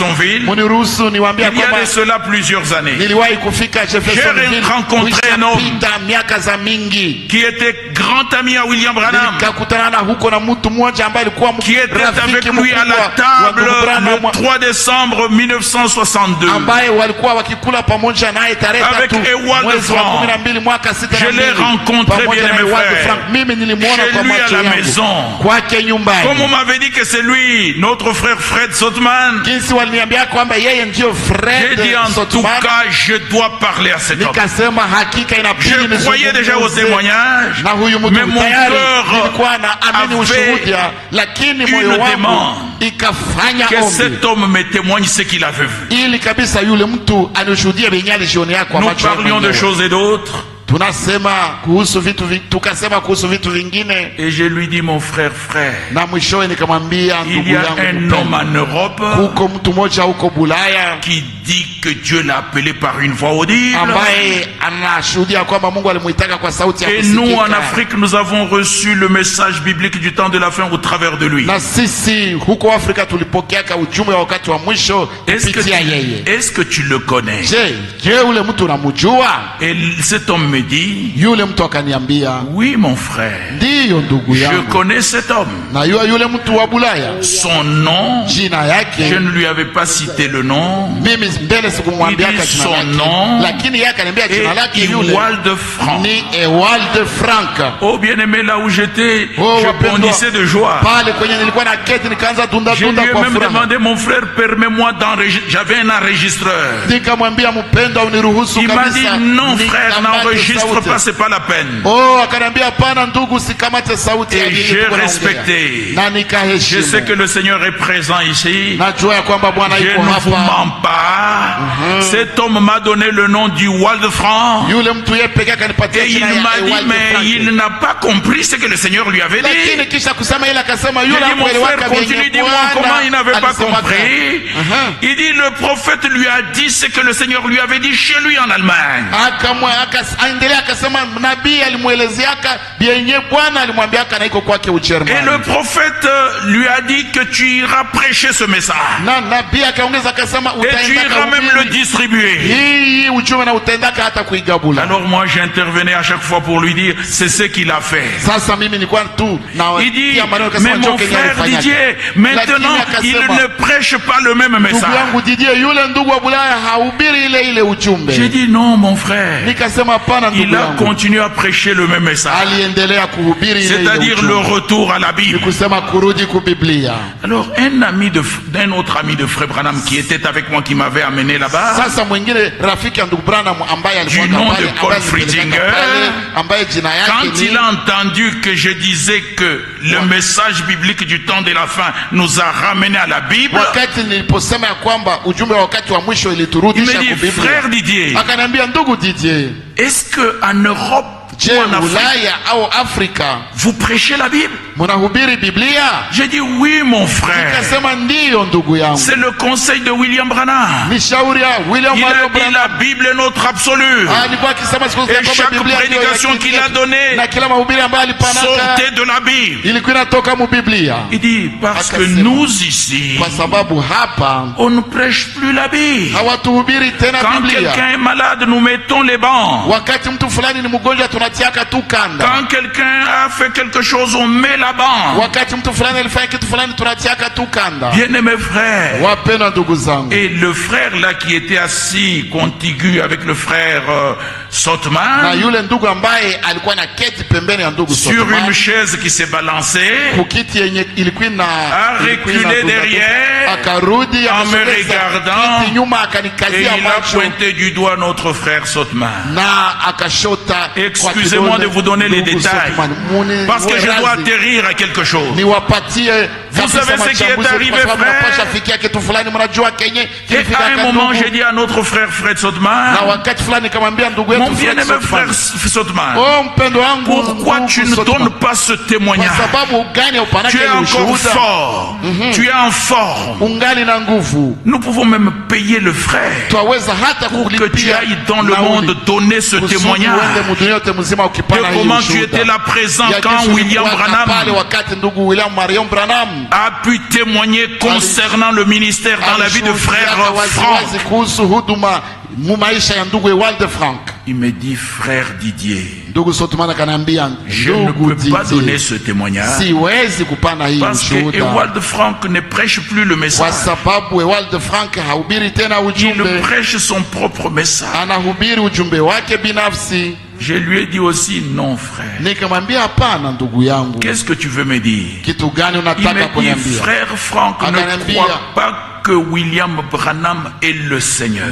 Jeffersonville, il y a de cela plusieurs années. J'ai rencontré un homme qui était grand ami à William Branham, qui était avec lui à la table le 3 décembre 1962 avec Ewald Frank. Je l'ai rencontré, bien aimé frère, chez lui à la maison. Comme on m'avait dit que c'est lui, notre frère Fred Sothmann, j'ai dit en tout cas je dois parler à cet homme. Je croyais déjà au témoignage, mais mon cœur avait une demande que cet homme me témoigne ce qu'il avait vu. Nous parlions de choses et d'autres. Et je lui dis, mon frère, il y a un homme en Europe qui dit que Dieu l'a appelé par une voix audible. Et nous en Afrique, nous avons reçu le message biblique du temps de la fin au travers de lui. Est-ce que tu le connais? Et cet homme me dit, oui mon frère, je connais cet homme. Son nom, je ne lui avais pas cité le nom. Il dit son nom est Ewald Frank. Oh bien aimé, là où j'étais, je bondissais de joie. Je lui ai même demandé, mon frère, permets-moi d'enregistrer. J'avais un enregistreur. Il m'a dit, non frère, n'enregistre pas, c'est pas la peine. Et j'ai respecté. Je sais que le Seigneur est présent ici. Je ne vous mens pas. Cet homme m'a donné le nom du Ewald Frank. Et il m'a dit, mais il n'a pas compris ce que le Seigneur lui avait dit. Il dit, mon frère, continue, dis-moi comment il n'avait pas compris. Il dit, le prophète lui a dit ce que le Seigneur lui avait dit chez lui en Allemagne. Et le prophète lui a dit que tu iras prêcher ce message. Et tu iras même le distribuer. Alors moi j'intervenais à chaque fois pour lui dire c'est ce qu'il a fait. Il dit, mais mon frère Didier, maintenant il ne prêche pas le même message. J'ai dit non mon frère, il a continué à prêcher le même message, c'est-à-dire le retour à la Bible. Alors un autre ami de frère Branham qui était avec moi, qui m'avait amené là-bas, du nom de Paul Friedinger, quand il a entendu que je disais que le message biblique du temps de la fin nous a ramené à la Bible, il me dit, frère Didier, est-ce qu'en Europe ou en Afrique, vous prêchez la Bible? J'ai dit oui mon frère. C'est le conseil de William Branham. Il a dit la Bible est notre absolu. Et chaque prédication qu'il a donnée sortait de la Bible. Il dit parce que nous ici, on ne prêche plus la Bible. Quand quelqu'un est malade, nous mettons les bancs. Quand quelqu'un a fait quelque chose, on met la bande. Bien aimé frère. Et le frère là qui était assis contigu avec le frère Sothmann, sur une chaise qui s'est balancée, a reculé derrière en me regardant, et il a pointé du doigt notre frère Sothmann. Excusez-moi de vous donner les détails, parce que je dois atterrir à quelque chose. Vous savez ce qui est arrivé, frère? Et à un moment, j'ai dit à notre frère Fred Sothmann, mon bien-aimé frère Sothmann, pourquoi tu ne donnes pas ce témoignage? Tu es encore fort, tu es en forme. Nous pouvons même payer le frère pour que tu ailles dans le monde donner ce témoignage. de comment tu étais là présent quand William Branham a pu témoigner concernant le ministère dans la vie de frère Franck. Il me dit, frère Didier, je ne peux pas donner ce témoignage parce que Ewald Frank ne prêche plus le message. Il prêche son propre message. Je lui ai dit aussi, non frère. Qu'est-ce que tu veux me dire? Il me dit, frère Frank ne croit pas que William Branham est le Seigneur.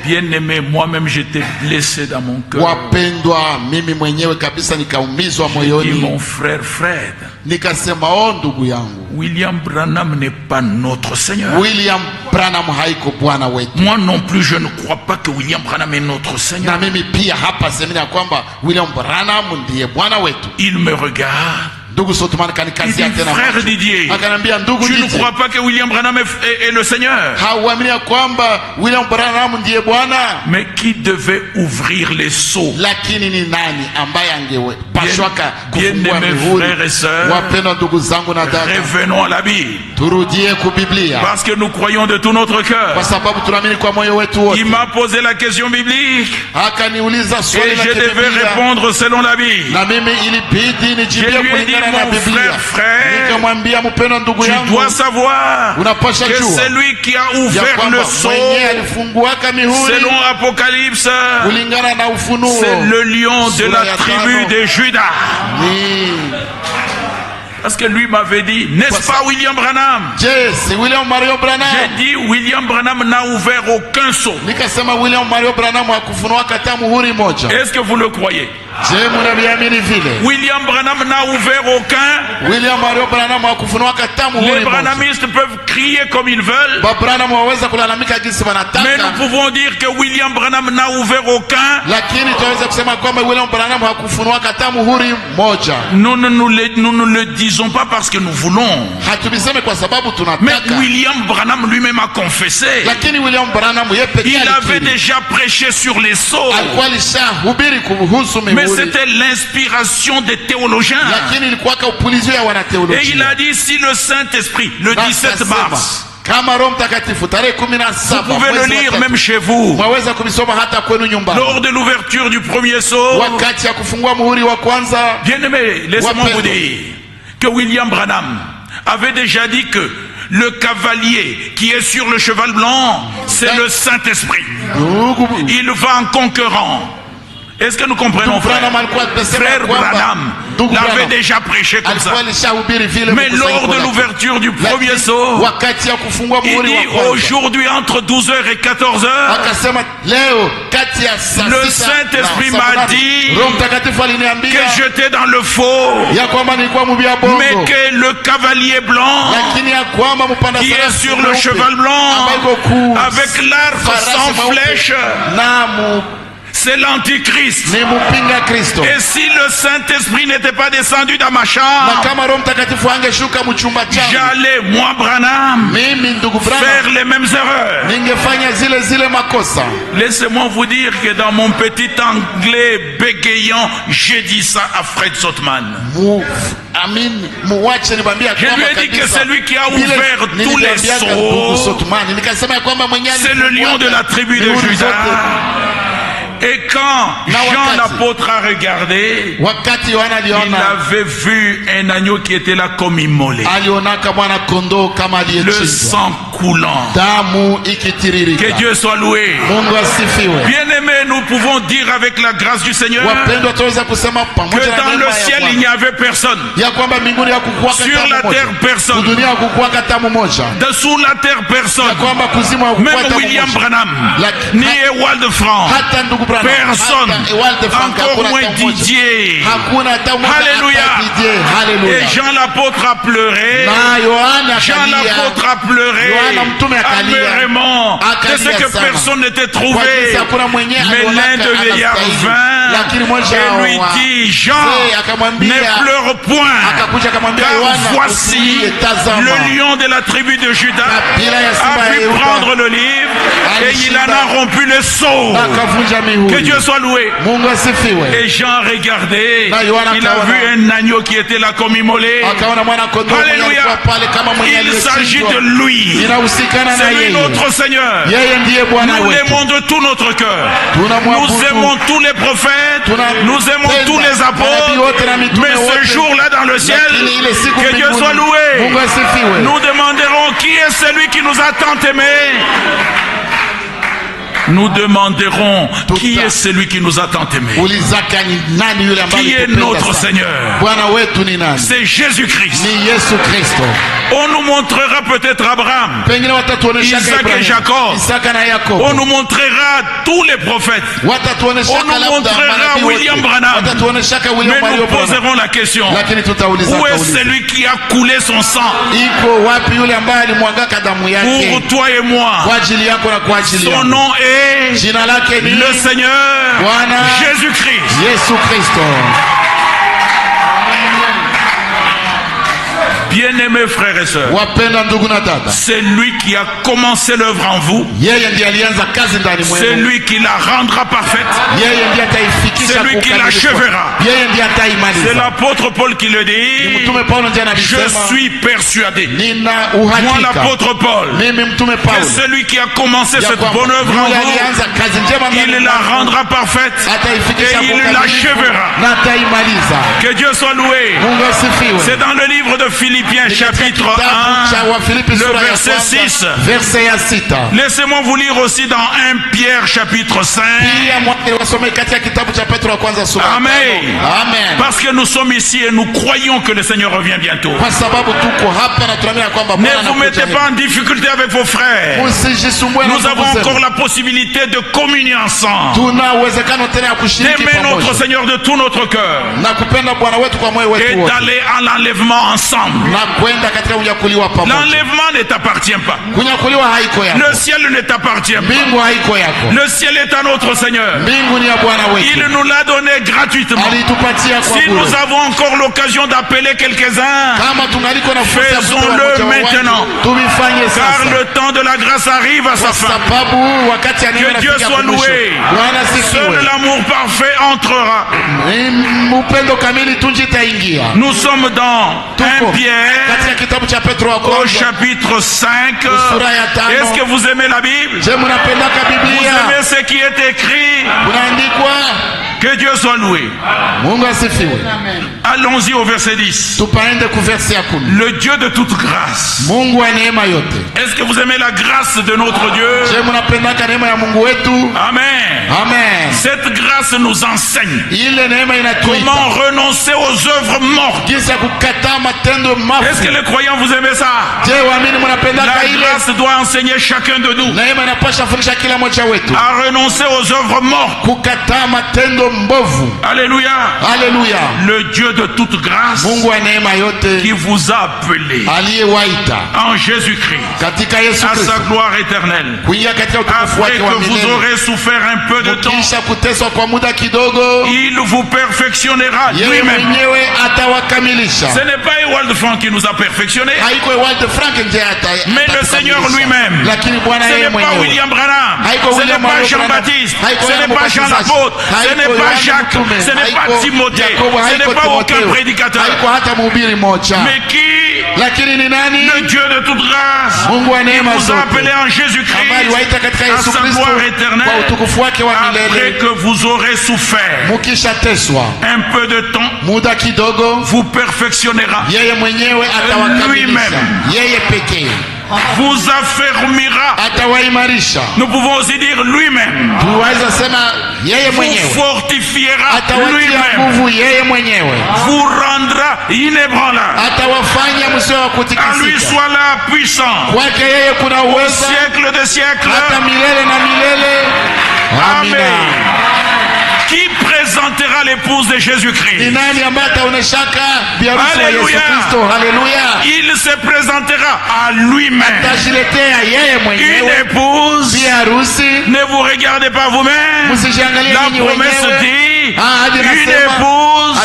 Bien-aimé, moi-même j'étais blessé dans mon cœur. J'ai dit, mon frère Fred, William Branham n'est pas notre Seigneur. Moi non plus, je ne crois pas que William Branham est notre Seigneur. Il me regarde. Il dit, frère Didier, tu ne crois pas que William Branham est le Seigneur? Mais qui devait ouvrir les sceaux? Bien-aimés frères et sœurs, revenons à la Bible, parce que nous croyons de tout notre cœur. Il m'a posé la question biblique et je devais répondre selon la Bible. Je lui ai dit, mon frère, tu dois savoir que c'est lui qui a ouvert le sceau. Selon Apocalypse, c'est le lion de la tribu de Judas. Parce que lui m'avait dit, n'est-ce pas William Branham? J'ai dit, William Branham n'a ouvert aucun sceau. Est-ce que vous le croyez? William Branham n'a ouvert aucun. Les branhamistes peuvent crier comme ils veulent, mais nous pouvons dire que William Branham n'a ouvert aucun. Nous ne le disons pas parce que nous voulons, mais William Branham lui-même a confessé. Il avait déjà prêché sur les sceaux, mais c'était l'inspiration des théologiens. Et il a dit, si le Saint-Esprit, le 17 mars, vous pouvez le lire même chez vous, lors de l'ouverture du premier sceau. Bien aimé, laissez-moi vous dire que William Branham avait déjà dit que le cavalier qui est sur le cheval blanc, c'est le Saint-Esprit. Il va en conquérant. Est-ce que nous comprenons, frère? Frère Branham l'avait déjà prêché comme ça. Mais lors de l'ouverture du premier sceau, il dit, aujourd'hui entre 12h et 14h, le Saint-Esprit m'a dit que j'étais dans le faux, mais que le cavalier blanc qui est sur le cheval blanc avec l'arc sans flèche, c'est l'Antichrist. Et si le Saint-Esprit n'était pas descendu dans ma chambre, j'allais, moi Branham, faire les mêmes erreurs. Laissez-moi vous dire que dans mon petit anglais bégayant, j'ai dit ça à Fred Sotman. Je lui ai dit que c'est lui qui a ouvert tous les sceaux. C'est le lion de la tribu de Judas. Et quand Jean l'apôtre a regardé, il avait vu un agneau qui était là comme immolé, le sang coulant. Que Dieu soit loué. Bien aimé, nous pouvons dire avec la grâce du Seigneur que dans le ciel il n'y avait personne, sur la terre personne, dessous la terre personne, même William Branham ni Ewald Frank personne, encore moins Didier. Alléluia. Et Jean l'apôtre a pleuré. Jean l'apôtre a pleuré amèrement de ce que personne n'était trouvé. Mais l'un de vieillards vint et lui dit, Jean, ne pleure point, car voici le lion de la tribu de Juda a pu prendre le livre et il en a rompu le sceau. Que Dieu soit loué. Et Jean a regardé, il a vu un agneau qui était là comme immolé. Alléluia. Il s'agit de lui. C'est lui notre Seigneur. Nous l'aimons de tout notre cœur. Nous aimons tous les prophètes. Nous aimons tous les apôtres. Mais ce jour-là dans le ciel, que Dieu soit loué. Nous demanderons qui est celui qui nous a tant aimés. Nous demanderons qui est celui qui nous a tant aimés. Qui est notre Seigneur? C'est Jésus-Christ. On nous montrera peut-être Abraham, Isaac et Jacob. On nous montrera tous les prophètes. On nous montrera William Branham. Mais nous poserons la question, où est celui qui a coulé son sang pour toi et moi? Son nom est le Seigneur Jésus-Christ. Bien-aimés frères et sœurs, c'est lui qui a commencé l'œuvre en vous. C'est lui qui la rendra parfaite. C'est lui qui l'achèvera. C'est l'apôtre Paul qui le dit. Je suis persuadé, moi l'apôtre Paul, que celui qui a commencé cette bonne œuvre en vous, il la rendra parfaite et il l'achèvera. Que Dieu soit loué. C'est dans le livre de Philippiens chapitre 1, le verset 6. Laissez-moi vous lire aussi dans 1 Pierre chapitre 5. Amen. Parce que nous sommes ici et nous croyons que le Seigneur revient bientôt. Ne vous mettez pas en difficulté avec vos frères. Nous avons encore la possibilité de communier ensemble, d'aimer notre Seigneur de tout notre cœur et d'aller à l'enlèvement ensemble. L'enlèvement ne t'appartient pas. Le ciel ne t'appartient pas. Le ciel est à notre Seigneur. Il nous l'a donné gratuitement. Si nous avons encore l'occasion d'appeler quelques-uns, faisons-le maintenant, car le temps de la grâce arrive à sa fin. Que Dieu soit loué. Seul l'amour parfait entrera. Nous sommes dans 1 Pierre au chapitre 5. Est-ce que vous aimez la Bible? Vous aimez ce qui est écrit? Que Dieu soit loué. Allons-y au verset 10. Le Dieu de toute grâce. Est-ce que vous aimez la grâce de notre Dieu? Amen. Cette grâce nous enseigne comment renoncer aux œuvres mortes. Est-ce que les croyants, vous aimez ça? La grâce doit enseigner chacun de nous à renoncer aux œuvres mortes. Alléluia. Le Dieu de toute grâce qui vous a appelé en Jésus-Christ à sa gloire éternelle, après que vous aurez souffert un peu de temps, il vous perfectionnera lui-même. Ce n'est pas Ewald Frank qui nous a perfectionnés, mais le Seigneur lui-même. Ce n'est pas William Branham, ce n'est pas Jean-Baptiste, ce n'est pas Jean l'apôtre, ce n'est pas Jacques, ce n'est pas Timothée, ce n'est pas aucun prédicateur, mais qui? Le Dieu de toute grâce, qui vous a appelé en Jésus-Christ à sa gloire éternelle, après que vous aurez souffert un peu de temps, vous perfectionnera lui-même, vous affermira. Nous pouvons aussi dire lui-même, vous fortifiera lui-même, vous rendra inébranlable. À lui soit la puissance au siècle des siècles. Amen. Qui présentera l'épouse de Jésus-Christ? Alléluia. Il se présentera à lui-même. Une épouse, ne vous regardez pas vous-même. La promesse dit, une épouse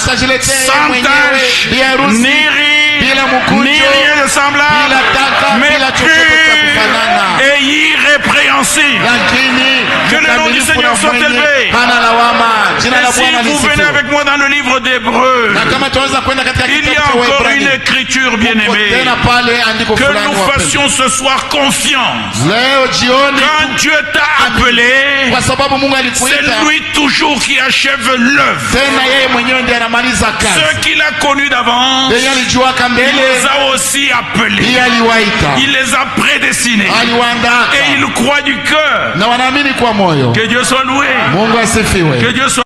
sans tache, ni rien de semblable, mais pure et irrépréhensible. Que le nom du Seigneur soit élevé. Et si vous venez avec moi dans le livre d'Hébreux, il y a encore une écriture bien-aimée que nous fassions ce soir confiance. Quand Dieu t'a appelé, c'est lui toujours qui achève l'œuvre. Ceux qu'il a connus d'avance, il les a aussi appelés. Il les a prédestinés. Et il croit du cœur. Que Dieu soit loué. Que Dieu soit